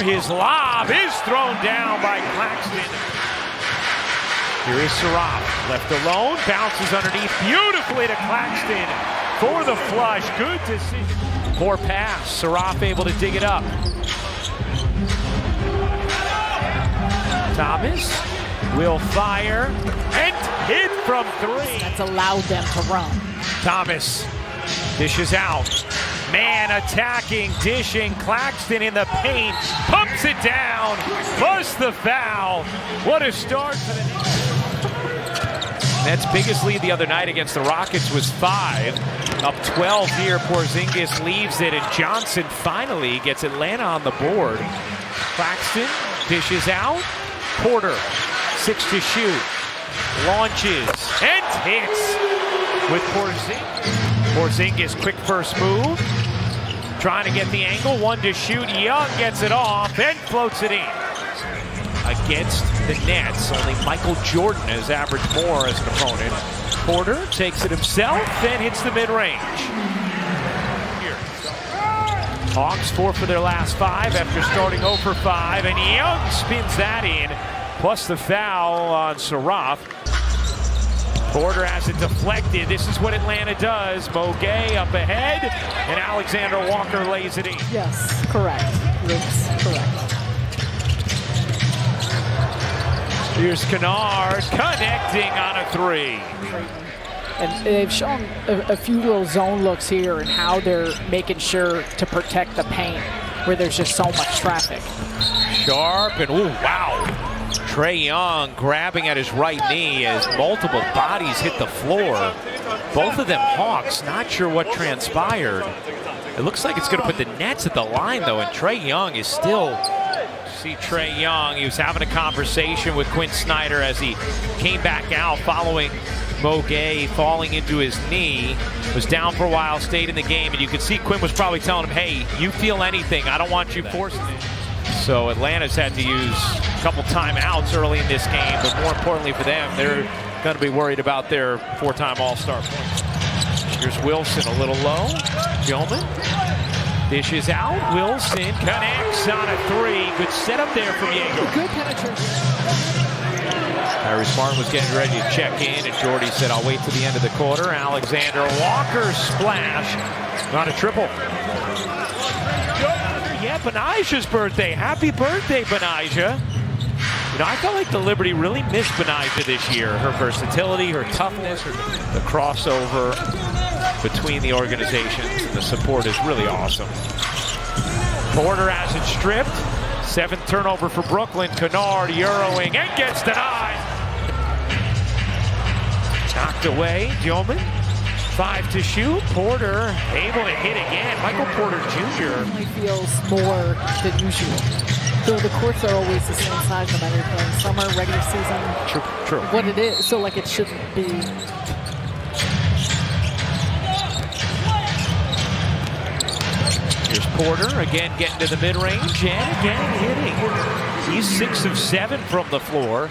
His lob is thrown down by Claxton. Here is Saraf, left alone, bounces underneath beautifully to Claxton for the flush. Good decision. Poor pass. Saraf able to dig it up. Thomas will fire and hit from three. That's allowed them to run. Thomas dishes out. Man attacking, dishing. Claxton in the paint, pumps it down, plus the foul. What a start for the Nets' biggest lead the other night against the Rockets was 5. Up 12 here, Porzingis leaves it, and Johnson finally gets Atlanta on the board. Claxton dishes out. Porter, 6 to shoot. Launches and hits with Porzingis. Porzingis, quick first move. Trying to get the angle, 1 to shoot. Young gets it off and floats it in. Against the Nets, only Michael Jordan has averaged more as an opponent. Porter takes it himself and hits the mid-range. Hawks 4 for their last 5 after starting 0 for 5, and Young spins that in, plus the foul on Saraf. Porter has it deflected. This is what Atlanta does. Moguet up ahead, and Alexander Walker lays it in. Yes, correct. Yes, correct. Here's Kennard connecting on a 3. And they've shown a few little zone looks here and how they're making sure to protect the paint where there's just so much traffic. Sharp and ooh, wow. Trae Young grabbing at his right knee as multiple bodies hit the floor. Both of them Hawks, not sure what transpired. It looks like it's going to put the Nets at the line though, and Trae Young is still... See Trae Young, he was having a conversation with Quinn Snyder as he came back out following Moguet falling into his knee. Was down for a while, stayed in the game, and you could see Quinn was probably telling him, hey, you feel anything, I don't want you forcing it. So Atlanta's had to use a couple timeouts early in this game, but more importantly for them, they're going to be worried about their 4-time All-Star points. Here's Wilson a little low. Gilman dishes out. Wilson connects on a 3. Good setup there from Jaeger. Good penetration. Harry Smart was getting ready to check in, and Jordy said, I'll wait till the end of the quarter. Alexander Walker splash on a triple. Yeah, Benaja's birthday. Happy birthday, Benaja. You know, I felt like the Liberty really missed Benaja this year. Her versatility, her toughness, the crossover between the organizations. The support is really awesome. Porter has it stripped. 7th turnover for Brooklyn. Kennard Euroing and gets denied. Knocked away. Gilman. 5 to shoot. Porter able to hit again. Michael Porter Jr. Definitely feels more than usual. So the courts are always the same size no matter if you're in summer, regular season. True. What it is. So like it shouldn't be. Here's Porter again getting to the mid-range and again hitting. He's 6 of 7 from the floor.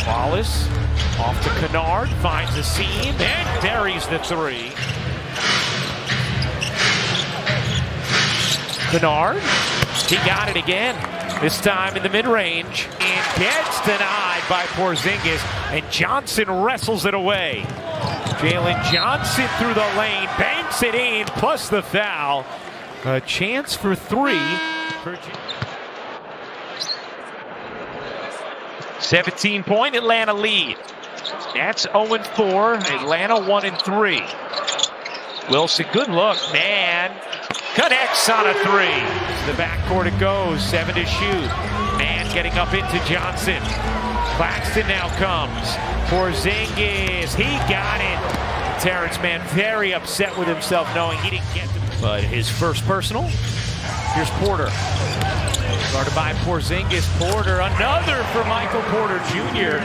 Wallace off to Kennard, finds a seam and buries the 3. Kennard, he got it again. This time in the mid-range and gets denied by Porzingis, and Johnson wrestles it away. Jalen Johnson through the lane, banks it in, plus the foul. A chance for 3. 17-point Atlanta lead. Nets 0-4, Atlanta 1-3. Wilson, good look, man. Connects on a 3. To the backcourt it goes, 7 to shoot. Man getting up into Johnson. Claxton now comes. Porzingis, he got it. Terrence Mann very upset with himself knowing he didn't get it. But his first personal. Here's Porter. Guarded by Porzingis. Porter, another for Michael Porter Jr.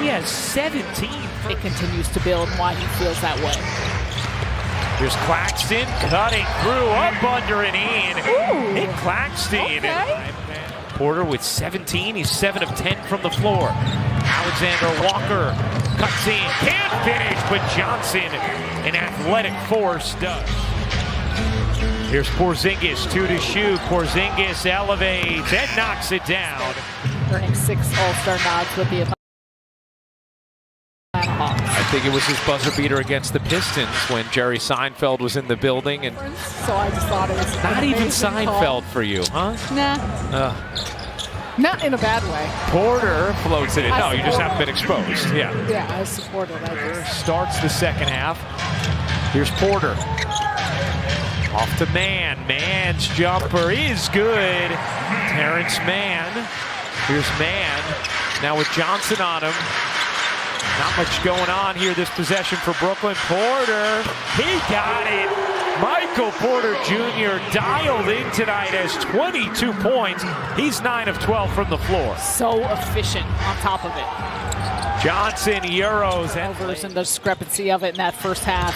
He has 17. It continues to build and why he feels that way. Here's Claxton cutting through, up under and in. Ooh, Nick Claxton. okay. Porter with 17. He's 7 of 10 from the floor. Alexander Walker cuts in, can't finish, but Johnson, an athletic force, does. Here's Porzingis, 2 to shoot. Porzingis elevates and knocks it down. Earning 6 All-Star nods with the Atlanta Hawks. I think it was his buzzer beater against the Pistons when Jerry Seinfeld was in the building. And So I just thought it was not an even amazing Seinfeld call. for you, huh? Nah, not in a bad way. Porter floats it in. No, you just support haven't been exposed. Yeah. Yeah, I support it. I just, Starts the second half. Here's Porter. Off to Mann. Mann's jumper is good. Terrence Mann. Here's Mann. Now with Johnson on him. Not much going on here this possession for Brooklyn. Porter, he got it. Michael Porter Jr. dialed in tonight, has 22 points. He's 9 of 12 from the floor. so efficient on top of it. Johnson, Euros, and Overs and the discrepancy of it in that first half.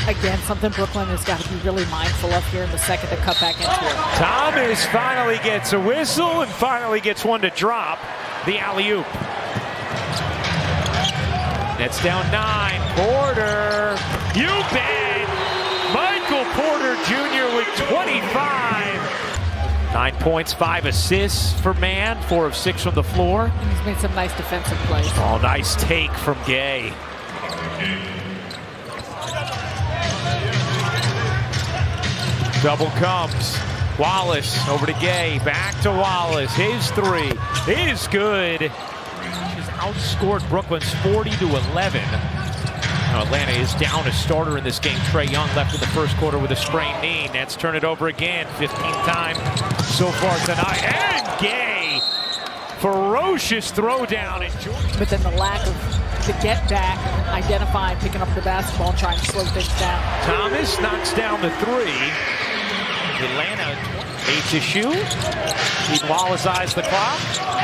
Again, something Brooklyn has got to be really mindful of here in the second to cut back into it. Thomas finally gets a whistle and finally gets one to drop. The alley-oop. Nets down 9. Porter. You bet. Michael Porter Jr. with 25. 9 points, 5 assists for Mann. 4 of 6 from the floor. He's made some nice defensive plays. Oh, nice take from Gay. Double comes. Wallace over to Gay. Back to Wallace. His 3 is good. He's outscored Brooklyn's 40 to 11. Now Atlanta is down a starter in this game. Trae Young left in the first quarter with a sprained knee. Nets turn it over again. 15th time so far tonight. And Gay. Ferocious throwdown. But then the lack of the get back, identifying, picking up the basketball, and trying to slow things down. Thomas knocks down the 3. Atlanta 8 to shoot. He Wallace eyes the clock.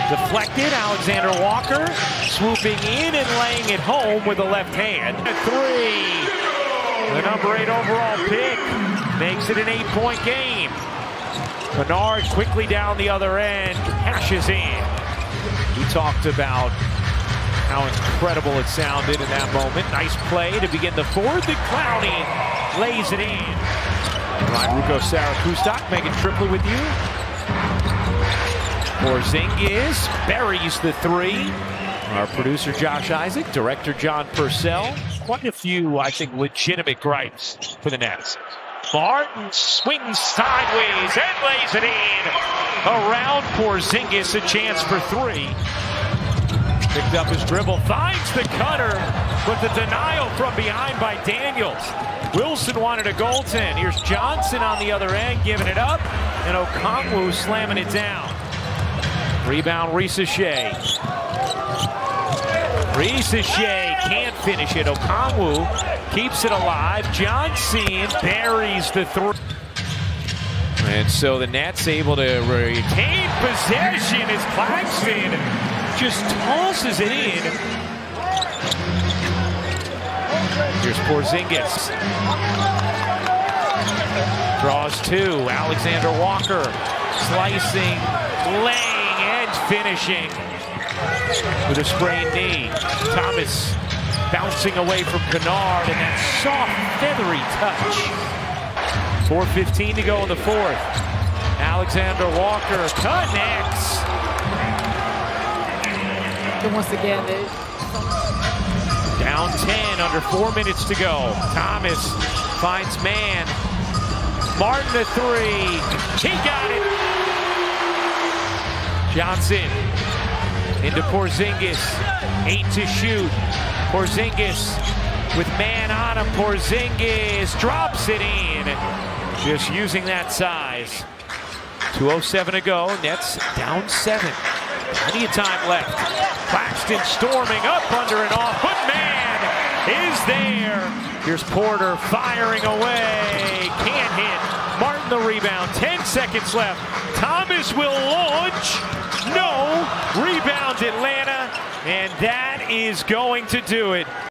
Deflected. Alexander Walker swooping in and laying it home with the left hand. A 3. The number 8 overall pick makes it an 8-point game. Bernard quickly down the other end, cashes in. We talked about how incredible it sounded in that moment. Nice play to begin the fourth, and Clowney lays it in. Ryan Ruocco, Sarah Kustok, Megan Triplett with you. Porzingis buries the 3. Our producer Josh Isaac, director John Purcell. Quite a few, I think, legitimate gripes for the Nets. Martin swings sideways and lays it in. Around Porzingis, a chance for 3. Picked up his dribble, finds the cutter, but the denial from behind by Daniels. Wilson wanted a goaltend. Here's Johnson on the other end, giving it up, and Okongwu slamming it down. Rebound, Risacher. Risacher can't finish it. Okongwu keeps it alive. Johnson buries the 3. And so the Nets able to retain possession as Claxton just tosses it in. Here's Porzingis. Draws 2. Alexander Walker slicing, laying, and finishing with a sprained knee. Thomas bouncing away from Kennard, and that soft, feathery touch. 4:15 to go in the 4th. Alexander Walker connects. And once again, Down 10, under 4 minutes to go. Thomas finds Mann. Martin the 3. He got it. Johnson into Porzingis. 8 to shoot. Porzingis with Mann on him. Porzingis drops it in. Just using that size. 2:07 to go. Nets down 7. Plenty of time left. Claxton storming up under and off, but Mann is there. Here's Porter firing away. Can't hit. Martin the rebound. 10 seconds left. Thomas will launch. No. Rebound Atlanta. And that is going to do it.